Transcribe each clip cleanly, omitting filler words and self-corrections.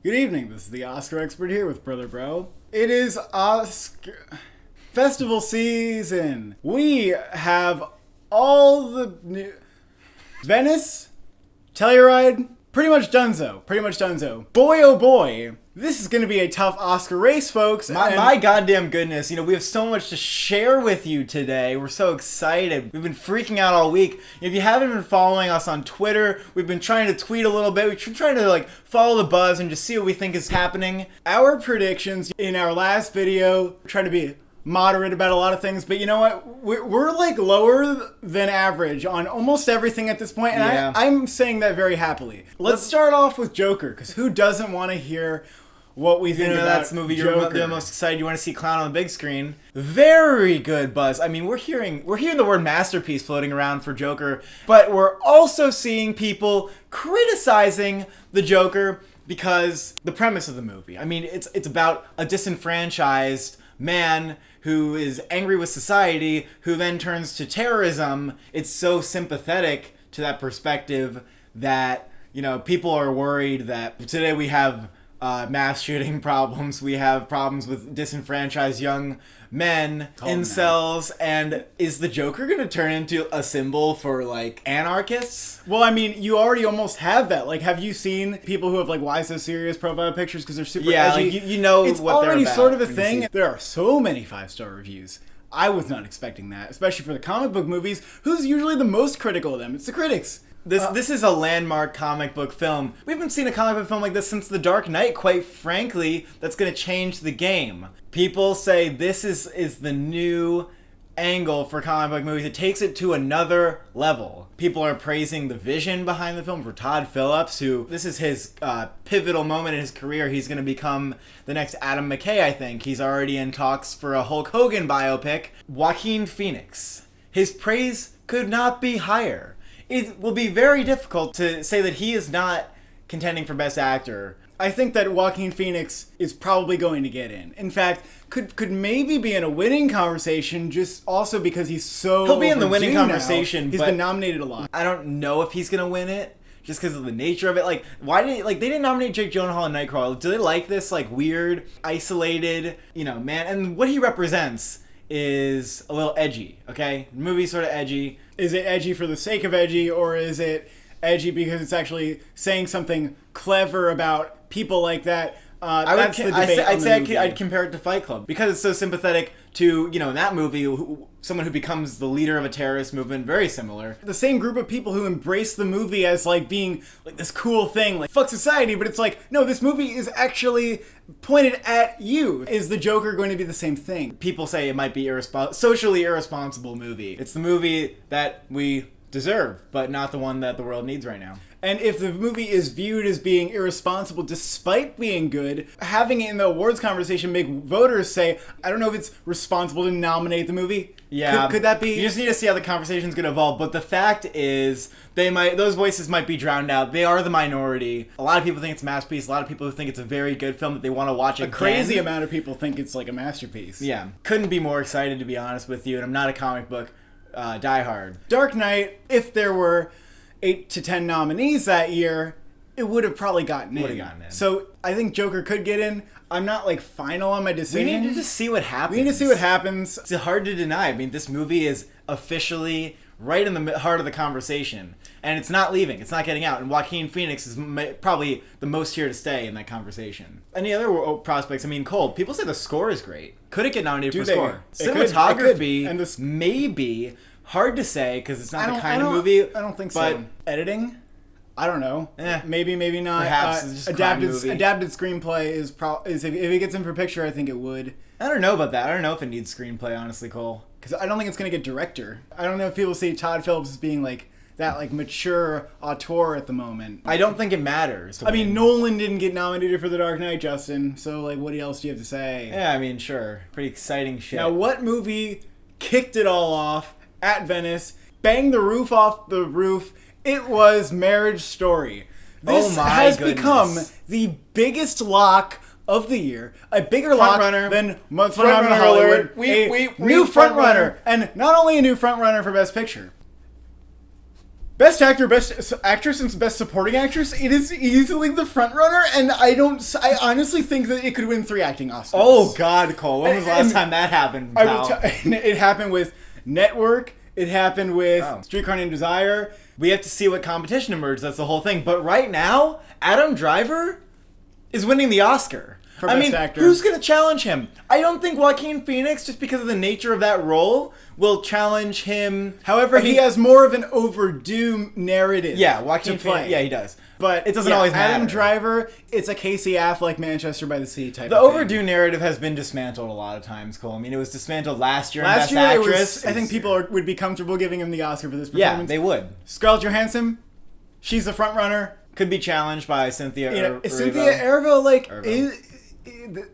Good evening, this is the Oscar expert here with Brother Bro. It is Oscar festival season. We have all the new Venice, Telluride, pretty much donezo. Boy oh boy, this is going to be a tough Oscar race, folks. My goddamn goodness, we have so much to share with you today. We're so excited. We've been freaking out all week. If you haven't been following us on Twitter, we've been trying to tweet a little bit. We've been trying to follow the buzz and just see what we think is happening. Our predictions in our last video, trying to be moderate about a lot of things, but you know what? We're lower than average on almost everything at this point, and Yeah. I'm saying that very happily. Let's start off with Joker, because who doesn't want to hear what we think about that's the movie you're Joker? the most excited. You want to see Clown on the big screen. Very good buzz. I mean, we're hearing the word masterpiece floating around for Joker, but we're also seeing people criticizing the Joker because the premise of the movie. I mean, it's about a disenfranchised man who is angry with society, who then turns to terrorism. It's so sympathetic to that perspective that, people are worried that today we have mass shooting problems. We have problems with disenfranchised young men, incels, and is the Joker going to turn into a symbol for, anarchists? Well, I mean, you already almost have that. Have you seen people who have, why so serious profile pictures because they're super edgy? You know it's what they're already about sort of a when you thing. see- There are so many 5-star reviews. I was not expecting that, especially for the comic book movies. Who's usually the most critical of them? It's the critics. This is a landmark comic book film. We haven't seen a comic book film like this since The Dark Knight, quite frankly. That's going to change the game. People say this is the new angle for comic book movies. It takes it to another level. People are praising the vision behind the film for Todd Phillips, who this is his pivotal moment in his career. He's going to become the next Adam McKay, I think. He's already in talks for a Hulk Hogan biopic. Joaquin Phoenix. His praise could not be higher. It will be very difficult to say that he is not contending for Best Actor. I think that Joaquin Phoenix is probably going to get in. In fact, could maybe be in a winning conversation, just also because he's so He'll be in the overdue winning now. conversation, He's but been nominated a lot. I don't know if he's gonna win it just because of the nature of it. Why did they didn't nominate Jake Gyllenhaal and Nightcrawler? Do they like this weird, isolated, man? And what he represents is a little edgy. Okay, the movie's sort of edgy. Is it edgy for the sake of edgy, or is it edgy because it's actually saying something clever about people like that? That's the debate. I'd compare it to Fight Club because it's so sympathetic to, in that movie, someone who becomes the leader of a terrorist movement. Very similar. The same group of people who embrace the movie as being this cool thing, fuck society, but it's no, this movie is actually pointed at you. Is the Joker going to be the same thing? People say it might be socially irresponsible movie. It's the movie that we deserve, but not the one that the world needs right now. And if the movie is viewed as being irresponsible despite being good, having it in the awards conversation make voters say, I don't know if it's responsible to nominate the movie. Yeah. Could that be? You just need to see how the conversation's going to evolve. But the fact is, those voices might be drowned out. They are the minority. A lot of people think it's a masterpiece. A lot of people think it's a very good film that they want to watch again. A crazy amount of people think it's a masterpiece. Yeah. Couldn't be more excited, to be honest with you. And I'm not a comic book diehard. Dark Knight, if there were 8 to 10 nominees that year, it would have probably gotten in. So I think Joker could get in. I'm not final on my decision. We need to just see what happens. We need to see what happens. It's hard to deny. I mean, this movie is officially right in the heart of the conversation. And it's not leaving. It's not getting out. And Joaquin Phoenix is probably the most here to stay in that conversation. Any other prospects? I mean, Cole, people say the score is great. Could it get nominated for score? Cinematography, and this maybe. Hard to say because it's not the kind of movie. I don't think so. But editing? I don't know. Maybe, maybe not. Perhaps it's just adapted screenplay is if it gets in for picture, I think it would. I don't know about that. I don't know if it needs screenplay, honestly, Cole. Because I don't think it's going to get director. I don't know if people see Todd Phillips as being that mature auteur at the moment. I don't think it matters. I mean, Nolan didn't get nominated for The Dark Knight, Justin. So what else do you have to say? Yeah, I mean, sure. Pretty exciting shit. Now, what movie kicked it all off at Venice, banged the roof off the roof? It was Marriage Story. This has become the biggest lock of the year, a bigger lock than Frontrunner Hollywood, new frontrunner, and not only a new frontrunner for Best Picture. Best actor, best actress, and best supporting actress. It is easily the front runner, and I honestly think that it could win 3 acting Oscars. Oh God, Cole! When was the last time that happened? It happened with Network. It happened with Streetcar Named Desire. We have to see what competition emerges. That's the whole thing. But right now, Adam Driver is winning the Oscar. For Best Actor. Who's going to challenge him? I don't think Joaquin Phoenix, just because of the nature of that role, will challenge him. However, he has more of an overdue narrative. Yeah, Joaquin Phoenix. Yeah, he does. But it doesn't always matter. Adam Driver, it's a Casey Affleck, Manchester by the Sea type The of thing. overdue narrative has been dismantled a lot of times, Cole. I mean, it was dismantled last year in Best Actress. I think people would be comfortable giving him the Oscar for this performance. Yeah, they would. Scarlett Johansson, she's the front runner. Could be challenged by Cynthia Erivo. Cynthia Erivo,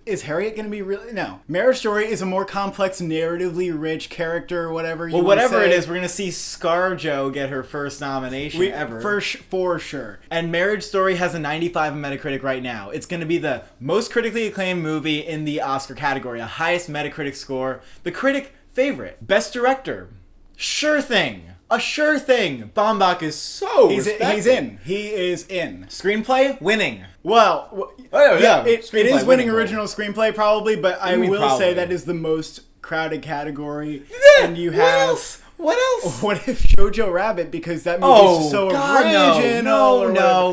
is Harriet going to be really... No. Marriage Story is a more complex, narratively rich character, or whatever you want to say. Well, whatever it is, we're going to see ScarJo get her first nomination ever. For sure. And Marriage Story has a 95 on Metacritic right now. It's going to be the most critically acclaimed movie in the Oscar category, a highest Metacritic score, the critic favorite. Best Director. Sure thing. A sure thing. Baumbach is so respected. He's in. He is in. Screenplay? Winning. Well, it is winning original screenplay probably, but I will say that is the most crowded category. And you have... What else? What if Jojo Rabbit? Because that movie is so original.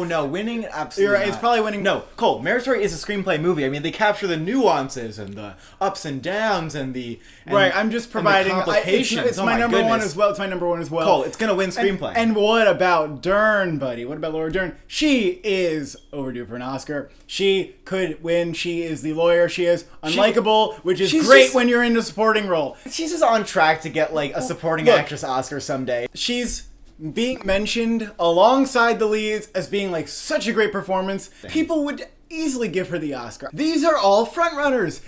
No. Winning, absolutely You're right. not. It's probably winning. No, Cole, Marriage Story is a screenplay movie. I mean, they capture the nuances and the ups and downs and the... right, I'm just providing... complications. It's my number one as well. It's my number one as well. Cole, it's going to win screenplay. And what about Dern, buddy? What about Laura Dern? She is overdue for an Oscar. She could win. She is the lawyer. She is unlikable, which is great when you're in a supporting role. She's just on track to get, like, a supporting actress Oscar someday. She's being mentioned alongside the leads as being, like, such a great performance. People would easily give her the Oscar. These are all frontrunners.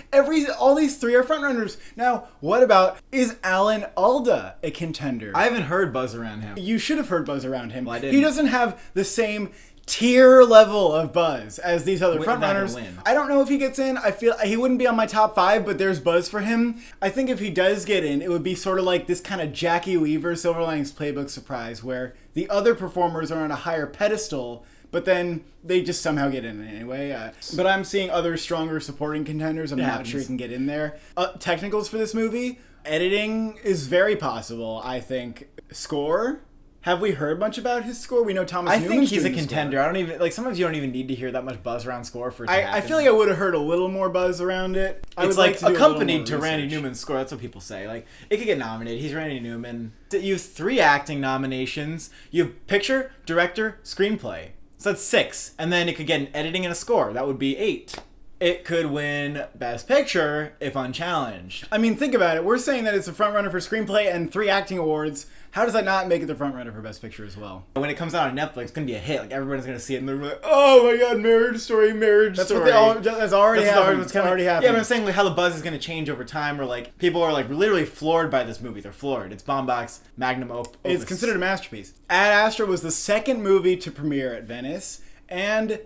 All these 3 are frontrunners. Now, what about, is Alan Alda a contender? I haven't heard buzz around him. You should have heard buzz around him. Well, I didn't. He doesn't have the same tier level of buzz as these other frontrunners. I don't know if he gets in. I feel he wouldn't be on my top 5, but there's buzz for him. I think if he does get in, it would be sort of like this kind of Jackie Weaver Silver Linings Playbook surprise, where the other performers are on a higher pedestal, but then they just somehow get in anyway. But I'm seeing other stronger supporting contenders. I'm not sure he can get in there. Technicals for this movie, editing is very possible, I think. Score. Have we heard much about his score? We know Thomas Newman's think he's a doing contender. I don't even like. Sometimes you don't even need to hear that much buzz around score for it to happen. I feel like I would have heard a little more buzz around it. It's like accompanied to Randy Newman's score. That's what people say. Like, it could get nominated. He's Randy Newman. You have 3 acting nominations. You have picture, director, screenplay. So that's 6. And then it could get an editing and a score. That would be 8. It could win Best Picture if unchallenged. I mean, think about it. We're saying that it's a frontrunner for screenplay and 3 acting awards. How does that not make it the frontrunner for Best Picture as well? When it comes out on Netflix, it's going to be a hit. Like, everybody's going to see it, and they're like, oh my god, Marriage Story. That's already happened. It's already happened. Yeah, but I'm saying like how the buzz is going to change over time, or like people are like literally floored by this movie. They're floored. It's Baumbach's magnum opus. It's considered a masterpiece. Ad Astra was the second movie to premiere at Venice, and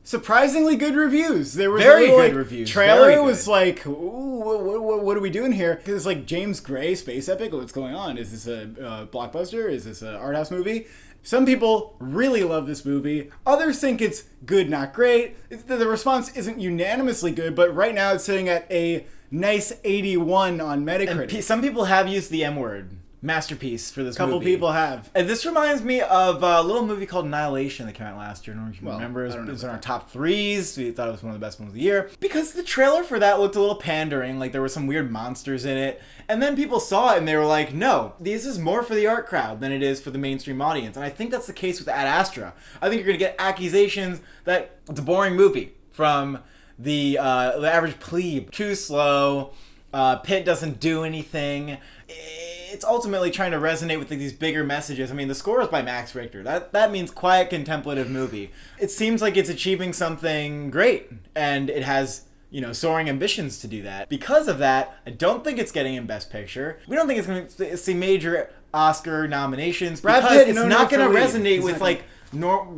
surprisingly good reviews. There was very good like, reviews. Trailer was like, ooh, what are we doing here? Because it's like James Gray space epic. What's going on? Is this a blockbuster? Is this an art house movie? Some people really love this movie. Others think it's good, not great. The response isn't unanimously good, but right now it's sitting at a nice 81 on Metacritic. And some people have used the M word. Masterpiece for this movie. A couple people have. And this reminds me of a little movie called Annihilation that came out last year. I don't know if you remember. It was in our top 3s. We thought it was one of the best ones of the year. Because the trailer for that looked a little pandering. Like, there were some weird monsters in it. And then people saw it and they were like, no, this is more for the art crowd than it is for the mainstream audience. And I think that's the case with Ad Astra. I think you're going to get accusations that it's a boring movie from the average plebe. Too slow. Pitt doesn't do anything. It's ultimately trying to resonate with these bigger messages. I mean, the score is by Max Richter. That means quiet, contemplative movie. It seems like it's achieving something great, and it has, soaring ambitions to do that. Because of that, I don't think it's getting in Best Picture. We don't think it's going to see major Oscar nominations because it's not going to resonate with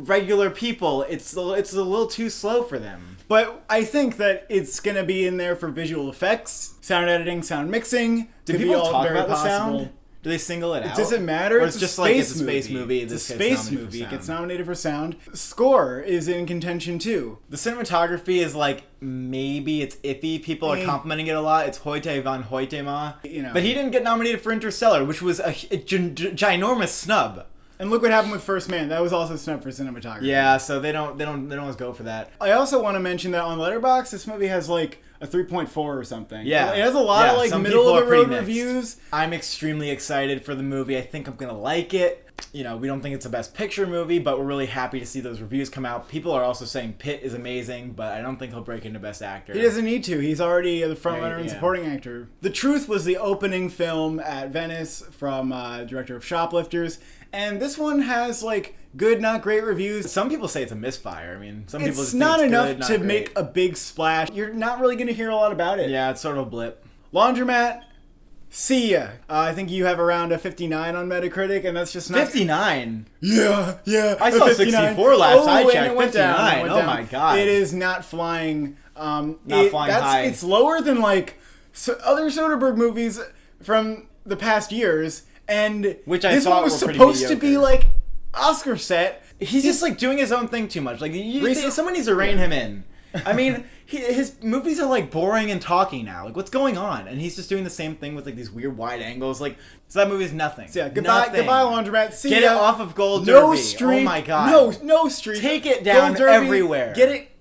regular people. It's a little too slow for them. But I think that it's going to be in there for visual effects, sound editing, sound mixing. Do people talk about the sound? Do they single it out? Does it matter? Or it's just like it's a space movie. It's a space movie. It gets nominated for sound. Score is in contention too. The cinematography is like, maybe it's iffy. People are complimenting it a lot. It's Hoyte van Hoytema. You know. But he didn't get nominated for Interstellar, which was a ginormous snub. And look what happened with First Man. That was also snubbed for cinematography. Yeah, so they don't always go for that. I also want to mention that on Letterboxd, this movie has like a 3.4 or something. Yeah. It has a lot of like middle of the road reviews. I'm extremely excited for the movie. I think I'm gonna like it. You know, we don't think it's a Best Picture movie, but we're really happy to see those reviews come out. People are also saying Pitt is amazing, but I don't think he'll break into Best Actor. He doesn't need to. He's already the frontrunner and supporting actor. The Truth was the opening film at Venice from director of Shoplifters, and this one has like good, not great reviews. Some people say it's a misfire. I mean, some people just it's not think it's enough good, not to great. make a big splash. You're not really going to hear a lot about it. Yeah, it's sort of a blip. Laundromat. See ya. I think you have around a 59 on Metacritic, and that's just not... 59? Yeah. I saw 64 last I checked. It went 59. down. Oh my god. It is not flying. Not flying high. It's lower than like other Soderbergh movies from the past years, and which I this thought one was were pretty supposed to be mediocre. like Oscar set. He's just like doing his own thing too much. Like someone needs to rein him in. I mean, his movies are like boring and talky now. Like, what's going on? And he's just doing the same thing with like these weird wide angles. Like, so that movie's nothing. So yeah, goodbye, Laundromat. See Get ya. it off of Gold No Derby. streak. Oh my god. No streak. Take it down Gold Derby, everywhere. Get it.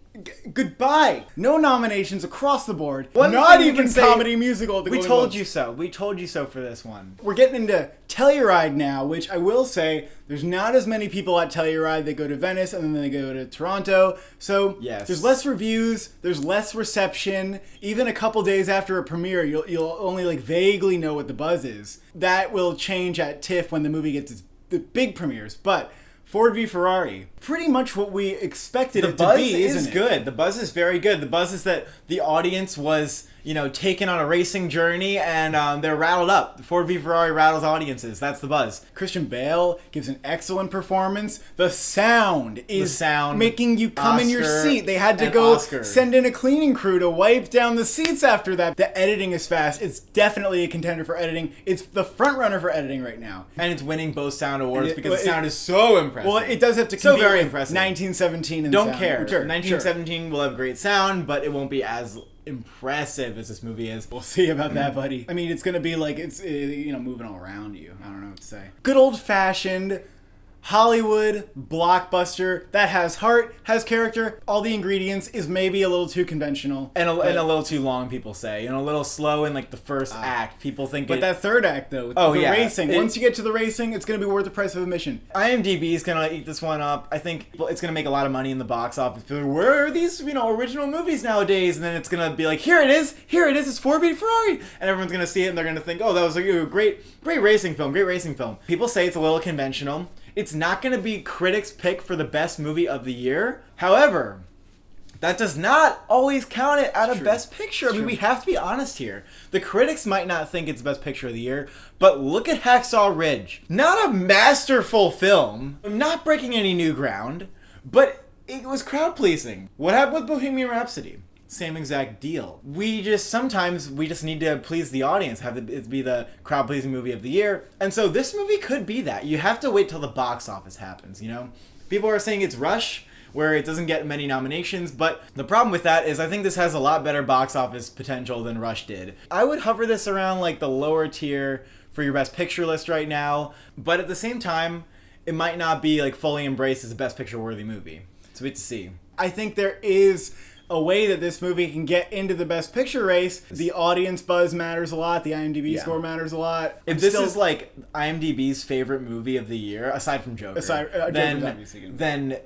Goodbye. No nominations across the board. One Not thing you even can say, comedy musical. At the We Golden told Globes. you so. We told you so for this one. We're getting into Telluride now, which I will say there's not as many people at Telluride. They go to Venice and then they go to Toronto. So yes. There's less reviews. There's less reception. Even a couple days after a premiere, you'll only like vaguely know what the buzz is. That will change at TIFF when the movie gets the big premieres. But Ford v Ferrari, pretty much what we expected it to be, isn't it? The buzz is good. The buzz is very good. The buzz is that the audience was, taken on a racing journey and they're rattled up. Ford v Ferrari rattles audiences. That's the buzz. Christian Bale gives an excellent performance. The sound is making you come in your seat. They had to go send in a cleaning crew to wipe down the seats after that. The editing is fast. It's definitely a contender for editing. It's the front runner for editing right now. And it's winning both sound awards because the sound is so impressive. Well, it does have to so very impressive. 1917 and Don't sound. care. Sure, 1917 will have great sound, but it won't be as impressive as this movie is. We'll see about that, buddy. I mean, it's gonna be like it's moving all around you. I don't know what to say. Good old fashioned Hollywood blockbuster that has heart, has character, all the ingredients, is maybe a little too conventional. And a little too long, people say. A little slow in like the first act. People think that third act, though, racing. Once you get to the racing, it's going to be worth the price of admission. IMDb is going to eat this one up. I think it's going to make a lot of money in the box office. Where are these, original movies nowadays? And then it's going to be like, here it is, it's Ford v Ferrari. And everyone's going to see it and they're going to think, oh, that was a great racing film, People say it's a little conventional. It's not going to be critics' pick for the best movie of the year. However, that does not always count it out of Best Picture. I mean, we have to be honest here. The critics might not think it's Best Picture of the year, but look at Hacksaw Ridge. Not a masterful film, not breaking any new ground, but it was crowd-pleasing. What happened with Bohemian Rhapsody? Same exact deal. Sometimes we just need to please the audience, have it be the crowd-pleasing movie of the year. And so this movie could be that. You have to wait till the box office happens, People are saying it's Rush, where it doesn't get many nominations, but the problem with that is I think this has a lot better box office potential than Rush did. I would hover this around like the lower tier for your Best Picture list right now, but at the same time, it might not be like fully embraced as a Best Picture worthy movie. So we have to see. I think there is a way that this movie can get into the Best Picture race. The audience buzz matters a lot. The IMDb score matters a lot. If this is like IMDb's favorite movie of the year, aside from Joker, then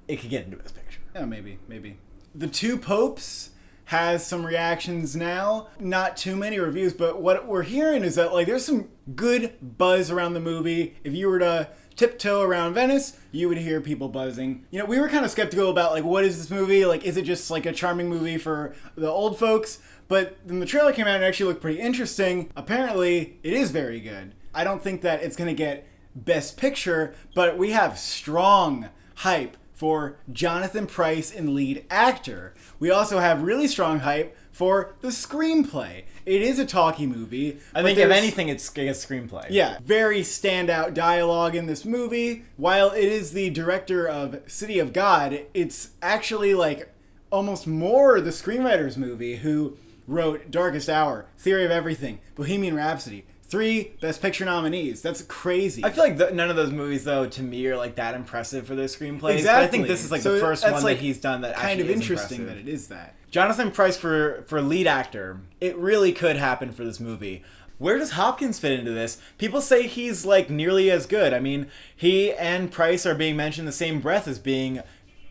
it could get into Best Picture. Yeah, maybe. The Two Popes has some reactions now. Not too many reviews, but what we're hearing is that there's some good buzz around the movie. If you were to tiptoe around Venice, you would hear people buzzing. We were kind of skeptical about what is this movie? Is it just a charming movie for the old folks? But then the trailer came out and it actually looked pretty interesting. Apparently, it is very good. I don't think that it's going to get Best Picture, but we have strong hype for Jonathan Pryce in lead actor. We also have really strong hype for the screenplay. It is a talkie movie. I think if anything, it's a screenplay. Yeah, very standout dialogue in this movie. While it is the director of City of God, it's actually like almost more the screenwriter's movie who wrote Darkest Hour, Theory of Everything, Bohemian Rhapsody. 3 Best Picture nominees. That's crazy. I feel like none of those movies, though, to me, are like that impressive for their screenplays. Exactly. But I think this is like the first one like that he's done that kind actually of is interesting impressive. that it is that. Jonathan Pryce for lead actor. It really could happen for this movie. Where does Hopkins fit into this? People say he's like nearly as good. I mean, he and Pryce are being mentioned in the same breath as being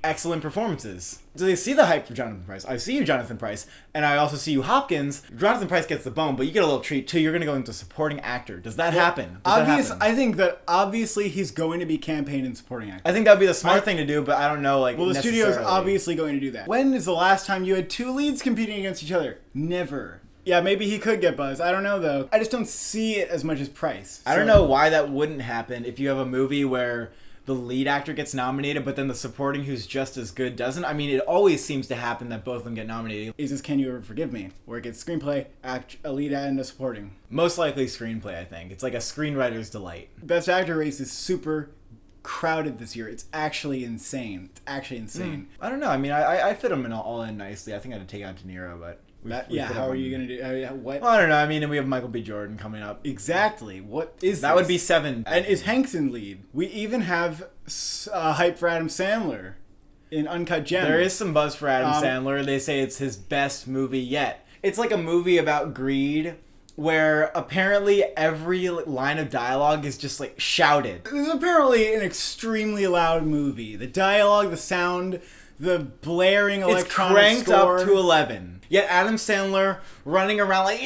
excellent performances. Do they see the hype for Jonathan Pryce? I see you, Jonathan Pryce, and I also see you, Hopkins. Jonathan Pryce gets the bone, but you get a little treat too. You're going to go into supporting actor. Does that happen? I think that obviously he's going to be campaign and supporting actor. I think that would be the smart thing to do, but I don't know. Like, well, the studio's obviously going to do that. When is the last time you had 2 leads competing against each other? Never. Yeah, maybe he could get buzz. I don't know, though. I just don't see it as much as Pryce. I don't know why that wouldn't happen if you have a movie where the lead actor gets nominated, but then the supporting who's just as good doesn't. I mean, it always seems to happen that both of them get nominated. Is this Can You Ever Forgive Me? Where it gets screenplay, a lead and a supporting. Most likely screenplay, I think. It's like a screenwriter's delight. Best actor race is super crowded this year. It's actually insane. I don't know. I mean, I fit them all in nicely. I think I had to take out De Niro, but... how are you going to do... what? Well, I don't know. I mean, we have Michael B. Jordan coming up. Exactly. What is that? Would be 7. And is Hanks in lead? We even have hype for Adam Sandler in Uncut Gems. There is some buzz for Adam Sandler. They say it's his best movie yet. It's like a movie about greed where apparently every line of dialogue is just like shouted. This is apparently an extremely loud movie. The dialogue, the sound, the blaring electronic score. It's cranked up to 11. Yet Adam Sandler running around like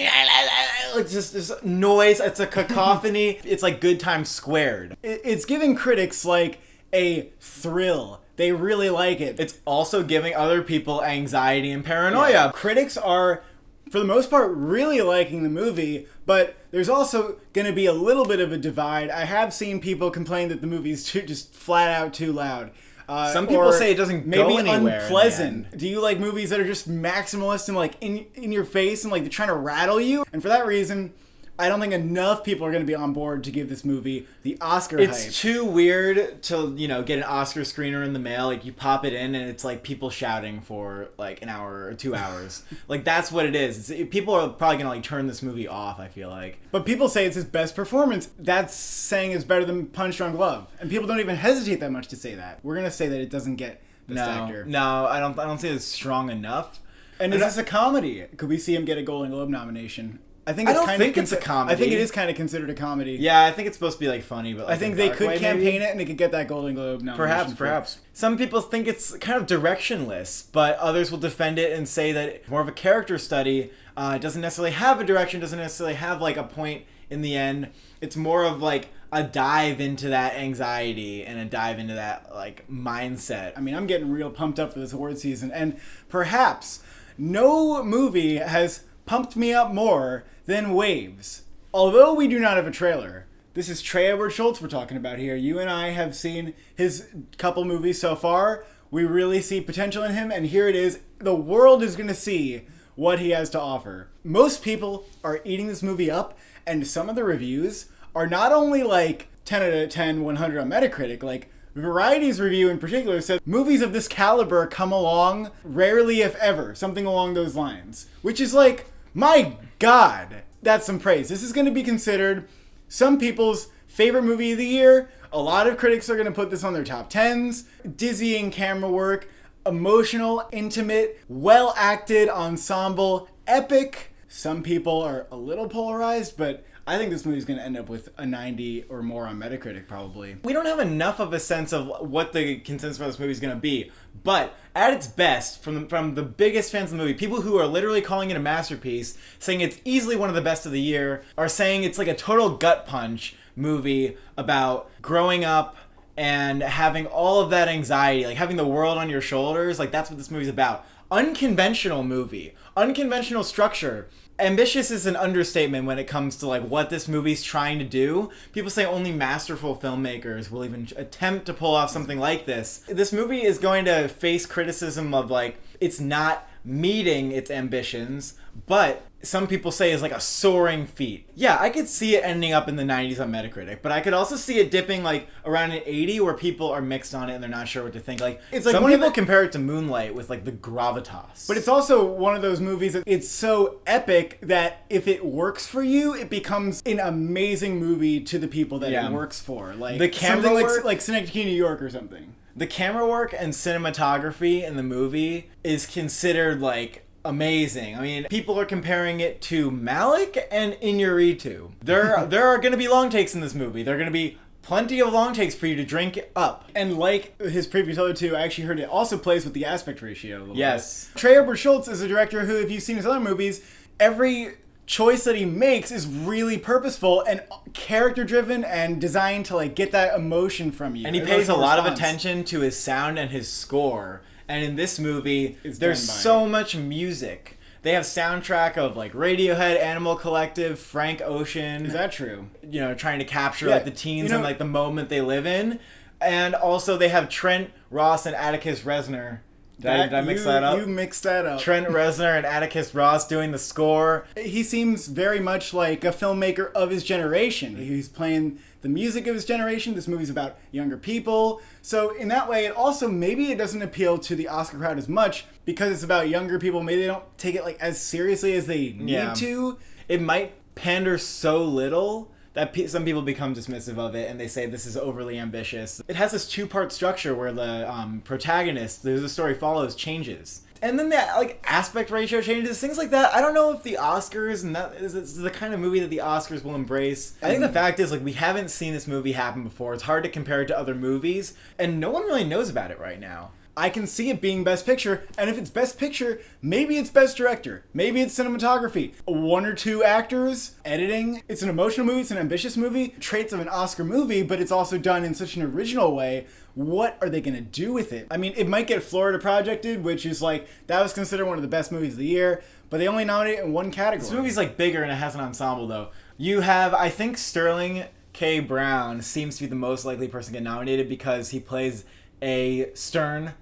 just this noise. It's a cacophony. It's like Good Times Squared. It's giving critics like a thrill. They really like it. It's also giving other people anxiety and paranoia. Yeah. Critics are, for the most part, really liking the movie, but there's also going to be a little bit of a divide. I have seen people complain that the movie's just flat out too loud. Some people say it doesn't go anywhere. Maybe unpleasant. Do you like movies that are just maximalist and like in your face and like they're trying to rattle you? And for that reason, I don't think enough people are going to be on board to give this movie the Oscar hype. It's too weird to, get an Oscar screener in the mail. Like, you pop it in and it's like people shouting for like an hour or 2 hours. Like, that's what it is. People are probably going to like turn this movie off, I feel like. But people say it's his best performance. That's saying it's better than Punch Drunk Love. And people don't even hesitate that much to say that. We're going to say that it doesn't get Best Actor. No, I don't think it's strong enough. And is this a comedy? Could we see him get a Golden Globe nomination? I think it's a comedy. I think it is kind of considered a comedy. Yeah, I think it's supposed to be like funny, but like I think they could campaign it and they could get that Golden Globe nomination. Perhaps. Some people think it's kind of directionless, but others will defend it and say that it's more of a character study. It doesn't necessarily have a direction, doesn't necessarily have like a point in the end. It's more of like a dive into that anxiety and a dive into that like mindset. I mean, I'm getting real pumped up for this award season, and perhaps no movie has pumped me up more than Waves. Although we do not have a trailer, this is Trey Edward Schultz we're talking about here. You and I have seen his couple movies so far. We really see potential in him, and here it is. The world is going to see what he has to offer. Most people are eating this movie up, and some of the reviews are not only like 10 out of 10, 100 on Metacritic, like Variety's review in particular said movies of this caliber come along rarely if ever, something along those lines, which is like, my God, that's some praise. This is going to be considered some people's favorite movie of the year. A lot of critics are going to put this on their top 10s. Dizzying camera work, emotional, intimate, well-acted ensemble, epic. Some people are a little polarized, but I think this movie's going to end up with a 90 or more on Metacritic, probably. We don't have enough of a sense of what the consensus for this movie is going to be, but at its best, from the biggest fans of the movie, people who are literally calling it a masterpiece, saying it's easily one of the best of the year, are saying it's like a total gut punch movie about growing up and having all of that anxiety, like having the world on your shoulders. Like, that's what this movie's about. unconventional movie, unconventional structure. Ambitious is an understatement when it comes to like what this movie's trying to do. People say only masterful filmmakers will even attempt to pull off something like this. This movie is going to face criticism of like it's not meeting its ambitions, but some people say is like a soaring feat. Yeah, I could see it ending up in the 90s on Metacritic, but I could also see it dipping like around an 80 where people are mixed on it and they're not sure what to think. Like it's like some people compare it to Moonlight with like the gravitas. But it's also one of those movies that it's so epic that if it works for you, it becomes an amazing movie to the people that it works for. Like the camera work, like Synecdoche, New York or something. The camera work and cinematography in the movie is considered like amazing. I mean, people are comparing it to Malik and Inarritu. There are going to be long takes in this movie. There are going to be plenty of long takes for you to drink up. And like his previous other two, I actually heard it also plays with the aspect ratio a little yes. bit. Trey Edward Schultz is a director who, if you've seen his other movies, every choice that he makes is really purposeful and character driven and designed to like get that emotion from you. And he pays a lot of attention to his sound and his score. And in this movie, there's so much music. They have soundtrack of like Radiohead, Animal Collective, Frank Ocean. Is that true? You know, trying to capture like the teens and like the moment they live in. And also they have Trent Ross and Atticus Reznor. Did I mix that up? You mixed that up. Trent Reznor and Atticus Ross doing the score. He seems very much like a filmmaker of his generation. He's playing the music of his generation. This movie's about younger people. So in that way, it also, maybe it doesn't appeal to the Oscar crowd as much because it's about younger people. Maybe they don't take it like as seriously as they need to. It might pander so little that some people become dismissive of it and they say this is overly ambitious. It has this two-part structure where the protagonist, the story follows, changes. And then the like aspect ratio changes, things like that. I don't know if the Oscars, and that is the kind of movie that the Oscars will embrace. I think the fact is, like, we haven't seen this movie happen before. It's hard to compare it to other movies, and no one really knows about it right now. I can see it being Best Picture, and if it's Best Picture, maybe it's Best Director, maybe it's cinematography, one or two actors, editing. It's an emotional movie, it's an ambitious movie, traits of an Oscar movie, but it's also done in such an original way. What are they going to do with it? I mean, it might get Florida Projected, which is like, that was considered one of the best movies of the year, but they only nominate it in one category. This movie's like bigger and it has an ensemble though. You have, I think Sterling K. Brown seems to be the most likely person to get nominated because he plays a stern,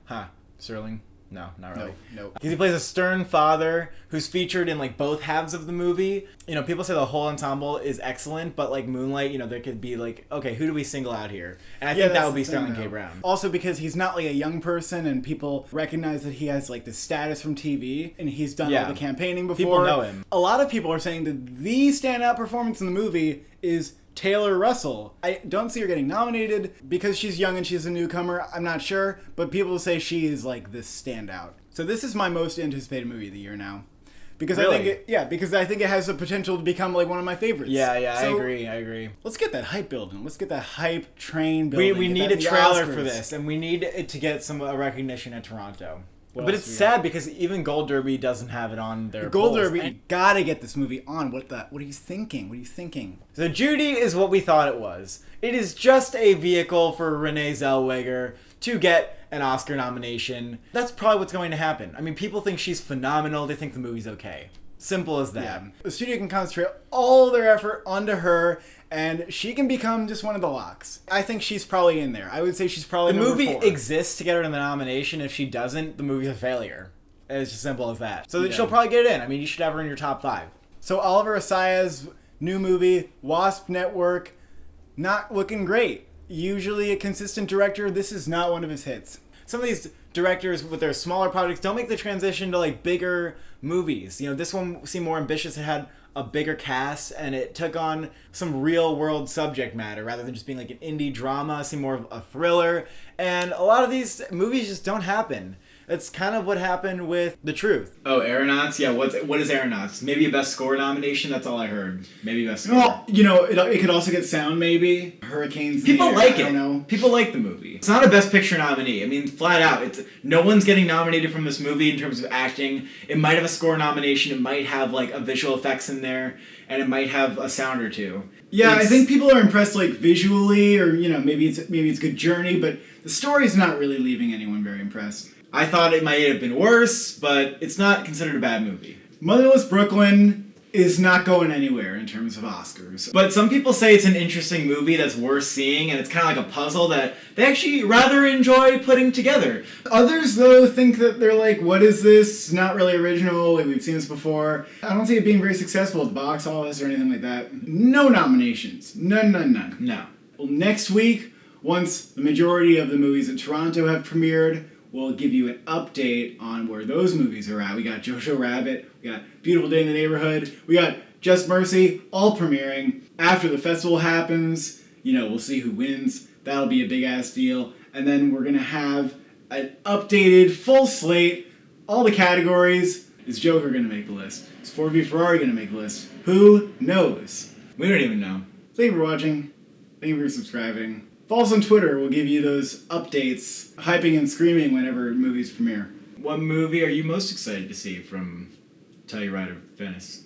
Sterling? No, not really. No. Because he plays a stern father who's featured in like both halves of the movie. You know, people say the whole ensemble is excellent, but like Moonlight, you know, there could be like, okay, who do we single out here? And I think that would be Sterling K. Brown. Also because he's not like a young person and people recognize that he has like the status from TV and he's done all the campaigning before. People know him. A lot of people are saying that the standout performance in the movie is Taylor Russell. I don't see her getting nominated because she's young and she's a newcomer. I'm not sure, but people say she is like this standout. So this is my most anticipated movie of the year now. Because really? Because I think it has the potential to become like one of my favorites. Yeah, so, I agree. Let's get that hype building. Let's get that hype train building. We need a trailer for this, and we need it to get some recognition at Toronto. But it's sad because even Gold Derby doesn't have it on their Gold Derby, gotta get this movie on. What are you thinking? So Judy is what we thought it was. It is just a vehicle for Renee Zellweger to get an Oscar nomination. That's probably what's going to happen. I mean, people think she's phenomenal. They think the movie's okay. Simple as that. Yeah. The studio can concentrate all their effort onto her, and she can become just one of the locks. I think she's probably in there. I would say she's probably the movie 4. exists to get her in the nomination. If she doesn't, the movie's a failure. It's just simple as that. So she'll probably get it in. I mean, you should have her in your top 5. So Oliver Assayas's new movie, Wasp Network, not looking great. Usually a consistent director, this is not one of his hits. Some of these directors with their smaller projects don't make the transition to like bigger movies. You know, this one seemed more ambitious. It had a bigger cast and it took on some real world subject matter rather than just being like an indie drama. It seemed more of a thriller. And a lot of these movies just don't happen. That's kind of what happened with The Truth. Oh, Aeronauts? Yeah, what is Aeronauts? Maybe a Best Score nomination? That's all I heard. Maybe Best Score. Well, you know, it could also get sound, maybe. Hurricanes. People like it. I don't know. People like the movie. It's not a Best Picture nominee. I mean, flat out. No one's getting nominated from this movie in terms of acting. It might have a score nomination. It might have, like, a visual effects in there. And it might have a sound or two. Yeah, I think people are impressed, like, visually. Or, you know, maybe it's a good journey. But the story's not really leaving anyone very impressed. I thought it might have been worse, but it's not considered a bad movie. Motherless Brooklyn is not going anywhere in terms of Oscars. But some people say it's an interesting movie that's worth seeing, and it's kind of like a puzzle that they actually rather enjoy putting together. Others, though, think that they're like, what is this? Not really original, like we've seen this before. I don't see it being very successful at the box office or anything like that. No nominations. None. No. Well, next week, once the majority of the movies in Toronto have premiered, we'll give you an update on where those movies are at. We got Jojo Rabbit, we got Beautiful Day in the Neighborhood, we got Just Mercy, all premiering. After the festival happens, we'll see who wins. That'll be a big-ass deal. And then we're going to have an updated, full slate, all the categories. Is Joker going to make the list? Is V Ferrari going to make the list? Who knows? We don't even know. Thank you for watching. Thank you for subscribing. Follow us on Twitter. We'll give you those updates, hyping and screaming whenever movies premiere. What movie are you most excited to see from Telluride or Venice?